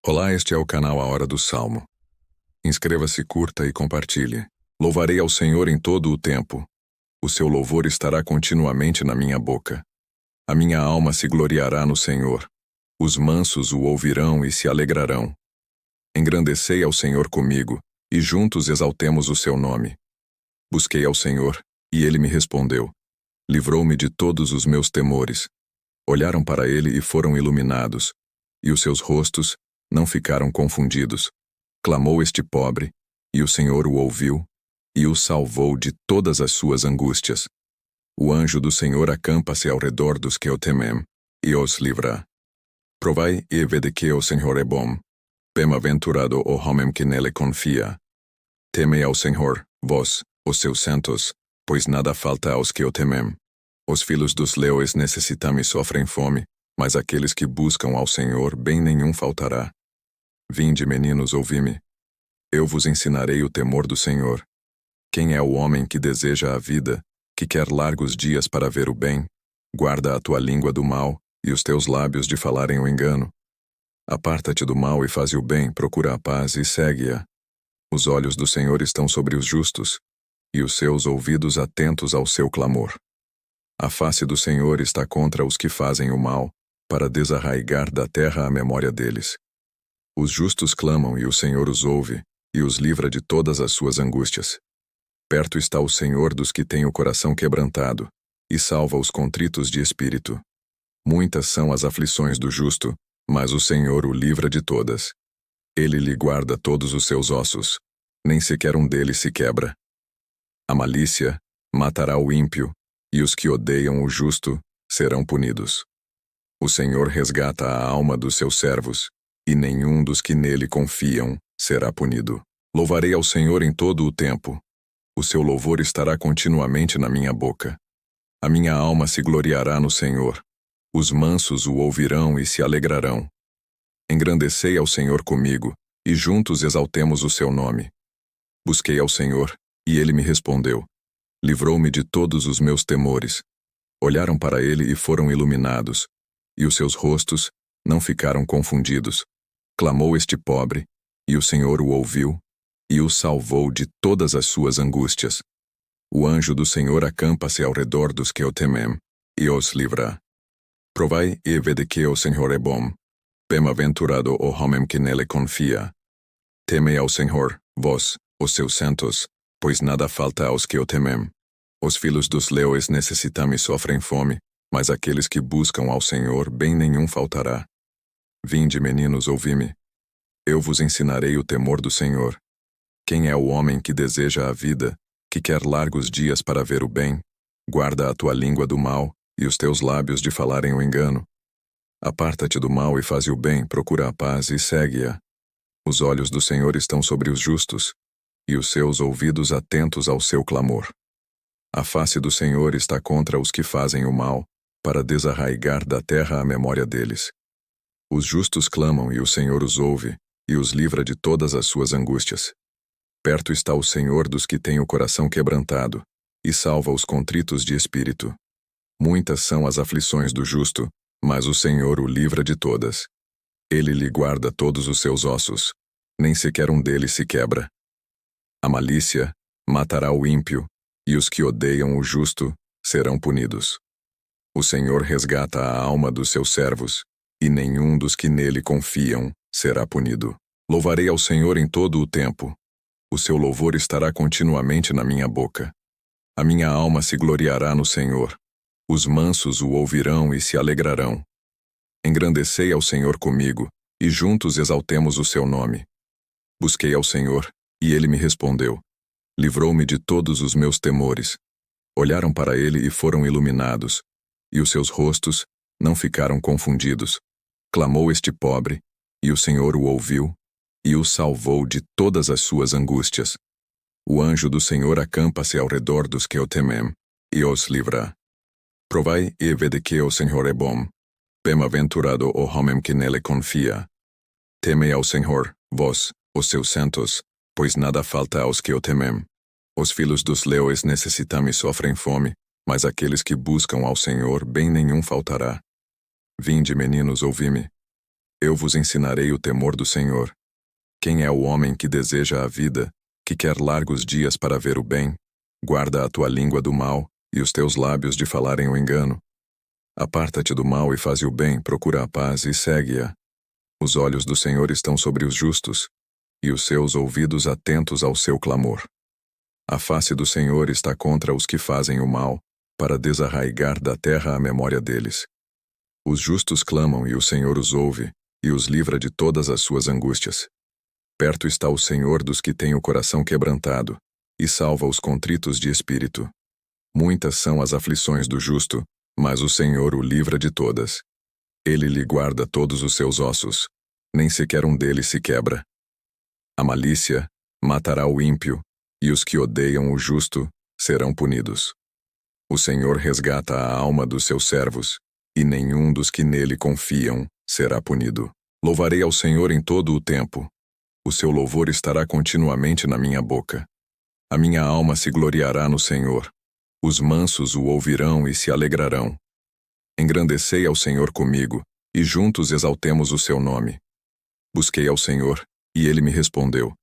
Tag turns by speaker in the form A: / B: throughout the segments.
A: Olá, este é o canal A Hora do Salmo. Inscreva-se, curta e compartilhe. Louvarei ao Senhor em todo o tempo. O seu louvor estará continuamente na minha boca. A minha alma se gloriará no Senhor. Os mansos o ouvirão e se alegrarão. Engrandecei ao Senhor comigo, e juntos exaltemos o seu nome. Busquei ao Senhor, e ele me respondeu. Livrou-me de todos os meus temores. Olharam para ele e foram iluminados, e os seus rostos não ficaram confundidos. Clamou este pobre, e o Senhor o ouviu, e o salvou de todas as suas angústias. O anjo do Senhor acampa-se ao redor dos que o temem, e os livra. Provai e vede que o Senhor é bom. Bem-aventurado o homem que nele confia. Temei ao Senhor, vós, os seus santos, pois nada falta aos que o temem. Os filhos dos leões necessitam e sofrem fome, mas aqueles que buscam ao Senhor bem nenhum faltará. Vinde, meninos, ouvi-me. Eu vos ensinarei o temor do Senhor. Quem é o homem que deseja a vida, que quer largos dias para ver o bem? Guarda a tua língua do mal, e os teus lábios de falarem o engano. Aparta-te do mal e faze o bem, procura a paz e segue-a. Os olhos do Senhor estão sobre os justos, e os seus ouvidos atentos ao seu clamor. A face do Senhor está contra os que fazem o mal, para desarraigar da terra a memória deles. Os justos clamam e o Senhor os ouve, e os livra de todas as suas angústias. Perto está o Senhor dos que têm o coração quebrantado, e salva os contritos de espírito. Muitas são as aflições do justo, mas o Senhor o livra de todas. Ele lhe guarda todos os seus ossos, nem sequer um deles se quebra. A malícia matará o ímpio, e os que odeiam o justo serão punidos. O Senhor resgata a alma dos seus servos, e nenhum dos que nele confiam será punido. Louvarei ao Senhor em todo o tempo. O seu louvor estará continuamente na minha boca. A minha alma se gloriará no Senhor. Os mansos o ouvirão e se alegrarão. Engrandecei ao Senhor comigo, e juntos exaltemos o seu nome. Busquei ao Senhor, e ele me respondeu. Livrou-me de todos os meus temores. Olharam para ele e foram iluminados, e os seus rostos não ficaram confundidos. Clamou este pobre, e o Senhor o ouviu, e o salvou de todas as suas angústias. O anjo do Senhor acampa-se ao redor dos que o temem, e os livra. Provai e vede que o Senhor é bom. Bem-aventurado o homem que nele confia. Temei ao Senhor, vós, os seus santos, pois nada falta aos que o temem. Os filhos dos leões necessitam e sofrem fome, mas aqueles que buscam ao Senhor bem nenhum faltará. Vinde, meninos, ouvi-me. Eu vos ensinarei o temor do Senhor. Quem é o homem que deseja a vida, que quer largos dias para ver o bem? Guarda a tua língua do mal, e os teus lábios de falarem o engano. Aparta-te do mal e faze o bem, procura a paz e segue-a. Os olhos do Senhor estão sobre os justos, e os seus ouvidos atentos ao seu clamor. A face do Senhor está contra os que fazem o mal, para desarraigar da terra a memória deles. Os justos clamam e o Senhor os ouve, e os livra de todas as suas angústias. Perto está o Senhor dos que têm o coração quebrantado, e salva os contritos de espírito. Muitas são as aflições do justo, mas o Senhor o livra de todas. Ele lhe guarda todos os seus ossos, nem sequer um deles se quebra. A malícia matará o ímpio, e os que odeiam o justo serão punidos. O Senhor resgata a alma dos seus servos, e nenhum dos que nele confiam será punido. Louvarei ao Senhor em todo o tempo. O seu louvor estará continuamente na minha boca. A minha alma se gloriará no Senhor. Os mansos o ouvirão e se alegrarão. Engrandecei ao Senhor comigo, e juntos exaltemos o seu nome. Busquei ao Senhor, e ele me respondeu. Livrou-me de todos os meus temores. Olharam para ele e foram iluminados, e os seus rostos não ficaram confundidos. Clamou este pobre, e o Senhor o ouviu, e o salvou de todas as suas angústias. O anjo do Senhor acampa-se ao redor dos que o temem, e os livra. Provai e vede que o Senhor é bom. Bem-aventurado o homem que nele confia. Temei ao Senhor, vós, os seus santos, pois nada falta aos que o temem. Os filhos dos leões necessitam e sofrem fome, mas aqueles que buscam ao Senhor bem nenhum faltará. Vinde, meninos, ouvi-me. Eu vos ensinarei o temor do Senhor. Quem é o homem que deseja a vida, que quer largos dias para ver o bem? Guarda a tua língua do mal, e os teus lábios de falarem o engano. Aparta-te do mal e faze o bem, procura a paz e segue-a. Os olhos do Senhor estão sobre os justos, e os seus ouvidos atentos ao seu clamor. A face do Senhor está contra os que fazem o mal, para desarraigar da terra a memória deles. Os justos clamam e o Senhor os ouve, e os livra de todas as suas angústias. Perto está o Senhor dos que têm o coração quebrantado, e salva os contritos de espírito. Muitas são as aflições do justo, mas o Senhor o livra de todas. Ele lhe guarda todos os seus ossos, nem sequer um deles se quebra. A malícia matará o ímpio, e os que odeiam o justo serão punidos. O Senhor resgata a alma dos seus servos, e nenhum dos que nele confiam será punido. Louvarei ao Senhor em todo o tempo. O seu louvor estará continuamente na minha boca. A minha alma se gloriará no Senhor. Os mansos o ouvirão e se alegrarão. Engrandecei ao Senhor comigo, e juntos exaltemos o seu nome. Busquei ao Senhor, e ele me respondeu.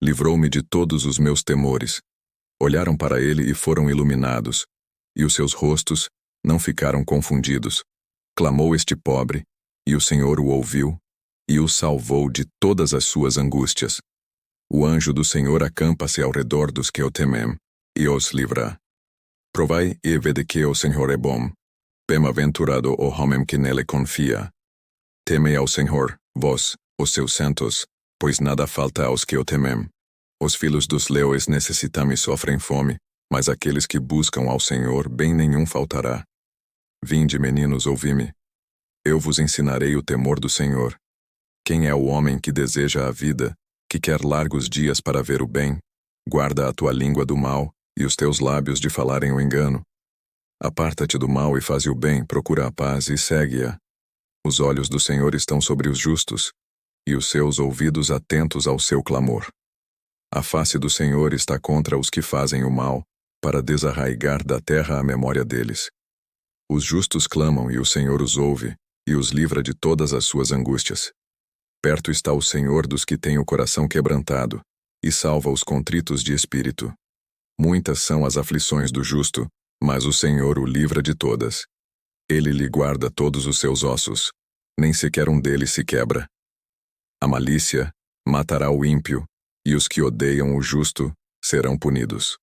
A: Livrou-me de todos os meus temores. Olharam para ele e foram iluminados, e os seus rostos não ficaram confundidos. Clamou este pobre, e o Senhor o ouviu, e o salvou de todas as suas angústias. O anjo do Senhor acampa-se ao redor dos que o temem, e os livra. Provai e vede que o Senhor é bom. Bem-aventurado o homem que nele confia. Temei ao Senhor, vós, os seus santos, pois nada falta aos que o temem. Os filhos dos leões necessitam e sofrem fome, mas aqueles que buscam ao Senhor bem nenhum faltará. Vinde, meninos, ouvi-me. Eu vos ensinarei o temor do Senhor. Quem é o homem que deseja a vida, que quer largos dias para ver o bem? Guarda a tua língua do mal, e os teus lábios de falarem o engano. Aparta-te do mal e faze o bem, procura a paz e segue-a. Os olhos do Senhor estão sobre os justos, e os seus ouvidos atentos ao seu clamor. A face do Senhor está contra os que fazem o mal, para desarraigar da terra a memória deles. Os justos clamam e o Senhor os ouve, e os livra de todas as suas angústias. Perto está o Senhor dos que têm o coração quebrantado, e salva os contritos de espírito. Muitas são as aflições do justo, mas o Senhor o livra de todas. Ele lhe guarda todos os seus ossos, nem sequer um deles se quebra. A malícia matará o ímpio, e os que odeiam o justo serão punidos.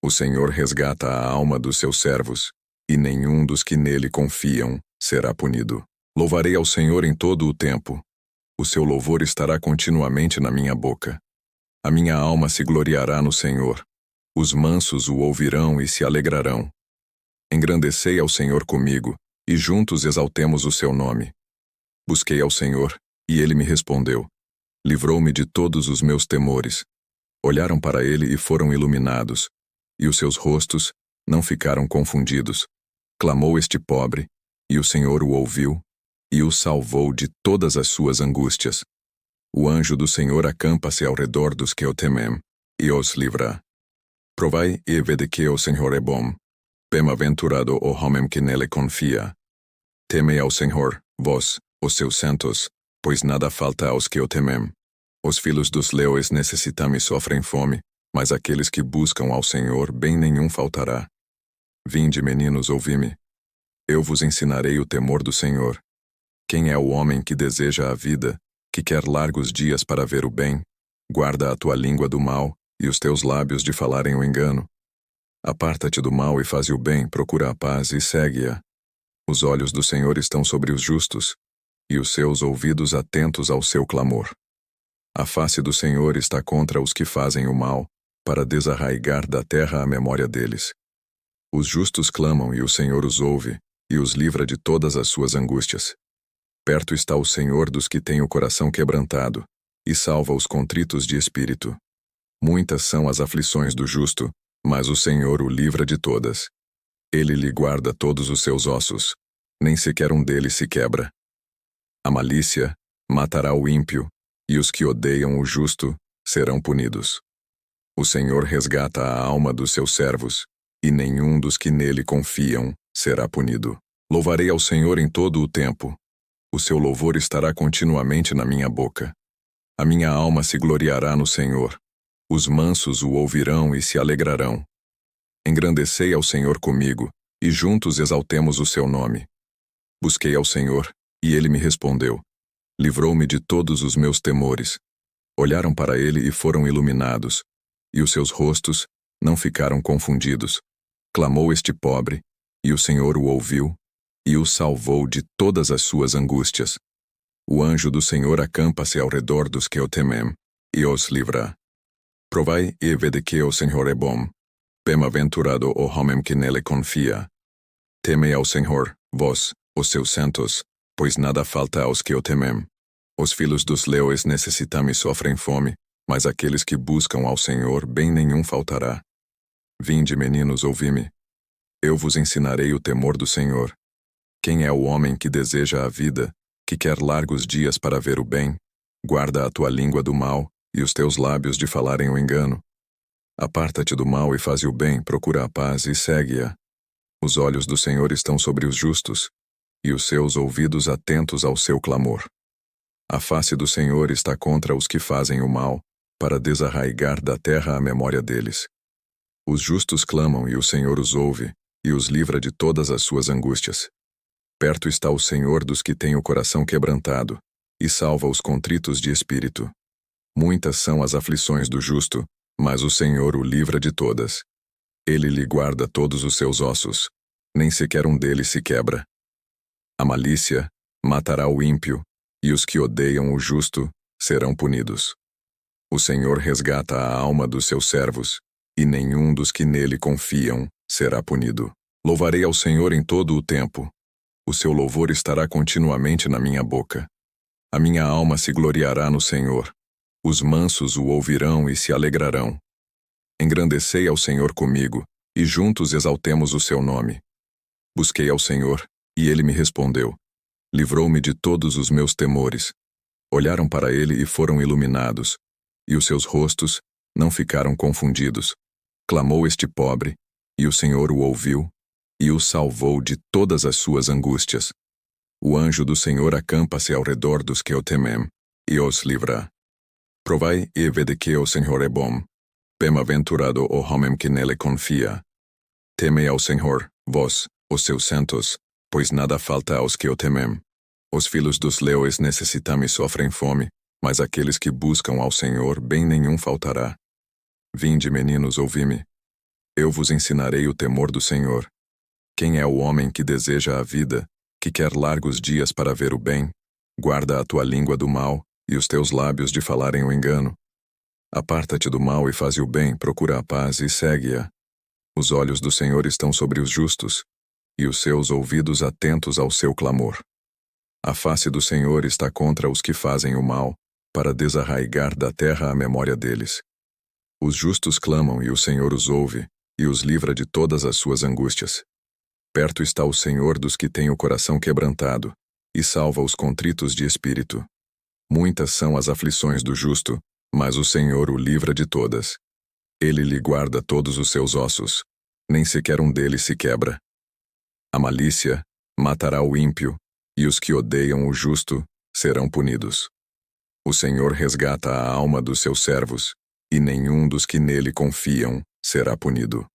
A: O Senhor resgata a alma dos seus servos, e nenhum dos que nele confiam será punido. Louvarei ao Senhor em todo o tempo. O seu louvor estará continuamente na minha boca. A minha alma se gloriará no Senhor. Os mansos o ouvirão e se alegrarão. Engrandecei ao Senhor comigo, e juntos exaltemos o seu nome. Busquei ao Senhor, e ele me respondeu. Livrou-me de todos os meus temores. Olharam para ele e foram iluminados, e os seus rostos não ficaram confundidos. Clamou este pobre, e o Senhor o ouviu, e o salvou de todas as suas angústias. O anjo do Senhor acampa-se ao redor dos que o temem, e os livra. Provai e vede que o Senhor é bom. Bem-aventurado o homem que nele confia. Temei ao Senhor, vós, os seus santos, pois nada falta aos que o temem. Os filhos dos leões necessitam e sofrem fome, mas aqueles que buscam ao Senhor bem nenhum faltará. Vinde, meninos, ouvi-me. Eu vos ensinarei o temor do Senhor. Quem é o homem que deseja a vida, que quer largos dias para ver o bem? Guarda a tua língua do mal, e os teus lábios de falarem o engano. Aparta-te do mal e faze o bem, procura a paz e segue-a. Os olhos do Senhor estão sobre os justos, e os seus ouvidos atentos ao seu clamor. A face do Senhor está contra os que fazem o mal, para desarraigar da terra a memória deles. Os justos clamam e o Senhor os ouve, e os livra de todas as suas angústias. Perto está o Senhor dos que têm o coração quebrantado, e salva os contritos de espírito. Muitas são as aflições do justo, mas o Senhor o livra de todas. Ele lhe guarda todos os seus ossos, nem sequer um deles se quebra. A malícia matará o ímpio, e os que odeiam o justo serão punidos. O Senhor resgata a alma dos seus servos, e nenhum dos que nele confiam será punido. Louvarei ao Senhor em todo o tempo. O seu louvor estará continuamente na minha boca. A minha alma se gloriará no Senhor. Os mansos o ouvirão e se alegrarão. Engrandecei ao Senhor comigo, e juntos exaltemos o seu nome. Busquei ao Senhor, e ele me respondeu. Livrou-me de todos os meus temores. Olharam para ele e foram iluminados, e os seus rostos não ficaram confundidos. Clamou este pobre, e o Senhor o ouviu, e o salvou de todas as suas angústias. O anjo do Senhor acampa-se ao redor dos que o temem, e os livra. Provai e vede que o Senhor é bom. Bem-aventurado o homem que nele confia. Temei ao Senhor, vós, os seus santos, pois nada falta aos que o temem. Os filhos dos leões necessitam e sofrem fome, mas aqueles que buscam ao Senhor bem nenhum faltará. Vinde, meninos, ouvi-me. Eu vos ensinarei o temor do Senhor. Quem é o homem que deseja a vida, que quer largos dias para ver o bem? Guarda a tua língua do mal, e os teus lábios de falarem o engano. Aparta-te do mal e faze o bem, procura a paz e segue-a. Os olhos do Senhor estão sobre os justos, e os seus ouvidos atentos ao seu clamor. A face do Senhor está contra os que fazem o mal, para desarraigar da terra a memória deles. Os justos clamam e o Senhor os ouve, e os livra de todas as suas angústias. Perto está o Senhor dos que têm o coração quebrantado, e salva os contritos de espírito. Muitas são as aflições do justo, mas o Senhor o livra de todas. Ele lhe guarda todos os seus ossos, nem sequer um deles se quebra. A malícia matará o ímpio, e os que odeiam o justo serão punidos. O Senhor resgata a alma dos seus servos, e nenhum dos que nele confiam será punido. Louvarei ao Senhor em todo o tempo. O seu louvor estará continuamente na minha boca. A minha alma se gloriará no Senhor. Os mansos o ouvirão e se alegrarão. Engrandecei ao Senhor comigo, e juntos exaltemos o seu nome. Busquei ao Senhor, e ele me respondeu. Livrou-me de todos os meus temores. Olharam para ele e foram iluminados, e os seus rostos não ficaram confundidos. Clamou este pobre, e o Senhor o ouviu, e o salvou de todas as suas angústias. O anjo do Senhor acampa-se ao redor dos que o temem, e os livra. Provai e vede que o Senhor é bom. Bem-aventurado o homem que nele confia. Temei ao Senhor, vós, os seus santos, pois nada falta aos que o temem. Os filhos dos leões necessitam e sofrem fome, mas aqueles que buscam ao Senhor bem nenhum faltará. Vinde, meninos, ouvi-me. Eu vos ensinarei o temor do Senhor. Quem é o homem que deseja a vida, que quer largos dias para ver o bem? Guarda a tua língua do mal, e os teus lábios de falarem o engano. Aparta-te do mal e faze o bem, procura a paz e segue-a. Os olhos do Senhor estão sobre os justos, e os seus ouvidos atentos ao seu clamor. A face do Senhor está contra os que fazem o mal, para desarraigar da terra a memória deles. Os justos clamam e o Senhor os ouve, e os livra de todas as suas angústias. Perto está o Senhor dos que têm o coração quebrantado, e salva os contritos de espírito. Muitas são as aflições do justo, mas o Senhor o livra de todas. Ele lhe guarda todos os seus ossos, nem sequer um deles se quebra. A malícia matará o ímpio, e os que odeiam o justo serão punidos. O Senhor resgata a alma dos seus servos, e nenhum dos que nele confiam será punido.